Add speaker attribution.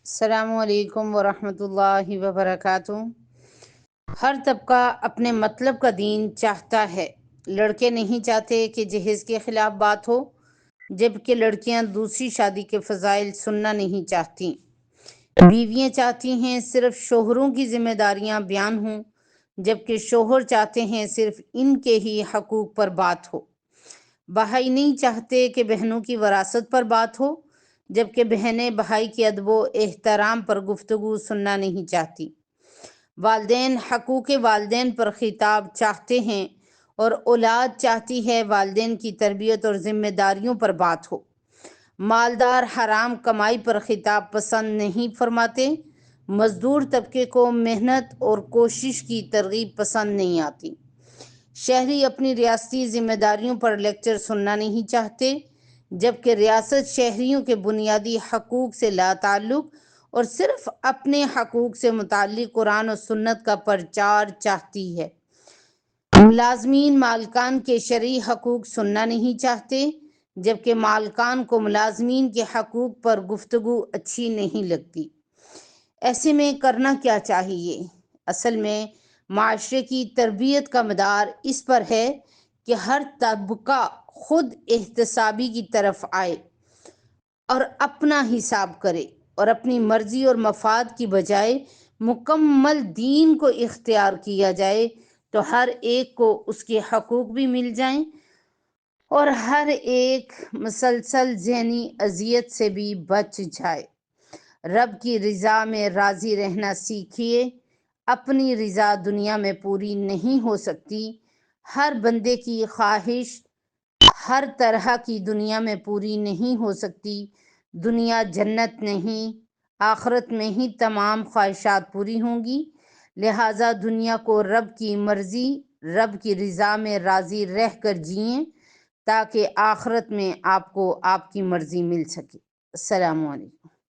Speaker 1: السلام علیکم ورحمۃ اللہ وبرکاتہ۔ ہر طبقہ اپنے مطلب کا دین چاہتا ہے۔ لڑکے نہیں چاہتے کہ جہیز کے خلاف بات ہو، جبکہ لڑکیاں دوسری شادی کے فضائل سننا نہیں چاہتی۔ بیویاں چاہتی ہیں صرف شوہروں کی ذمہ داریاں بیان ہوں، جبکہ شوہر چاہتے ہیں صرف ان کے ہی حقوق پر بات ہو۔ بھائی نہیں چاہتے کہ بہنوں کی وراثت پر بات ہو، جبکہ بہنیں بھائی کے ادب و احترام پر گفتگو سننا نہیں چاہتی۔ والدین حقوق والدین پر خطاب چاہتے ہیں اور اولاد چاہتی ہے والدین کی تربیت اور ذمہ داریوں پر بات ہو۔ مالدار حرام کمائی پر خطاب پسند نہیں فرماتے۔ مزدور طبقے کو محنت اور کوشش کی ترغیب پسند نہیں آتی۔ شہری اپنی ریاستی ذمہ داریوں پر لیکچر سننا نہیں چاہتے، جبکہ ریاست شہریوں کے بنیادی حقوق سے لا تعلق اور صرف اپنے حقوق سے متعلق قرآن و سنت کا پرچار چاہتی ہے۔ ملازمین مالکان کے شرعی حقوق سننا نہیں چاہتے، جبکہ مالکان کو ملازمین کے حقوق پر گفتگو اچھی نہیں لگتی۔ ایسے میں کرنا کیا چاہیے؟ اصل میں معاشرے کی تربیت کا مدار اس پر ہے کہ ہر طبقہ خود احتسابی کی طرف آئے اور اپنا حساب کرے اور اپنی مرضی اور مفاد کی بجائے مکمل دین کو اختیار کیا جائے تو ہر ایک کو اس کے حقوق بھی مل جائیں اور ہر ایک مسلسل ذہنی اذیت سے بھی بچ جائے۔ رب کی رضا میں راضی رہنا سیکھیے۔ اپنی رضا دنیا میں پوری نہیں ہو سکتی۔ ہر بندے کی خواہش ہر طرح کی دنیا میں پوری نہیں ہو سکتی۔ دنیا جنت نہیں، آخرت میں ہی تمام خواہشات پوری ہوں گی۔ لہٰذا دنیا کو رب کی مرضی، رب کی رضا میں راضی رہ کر جئیں تاکہ آخرت میں آپ کو آپ کی مرضی مل سکے۔ السلام علیکم۔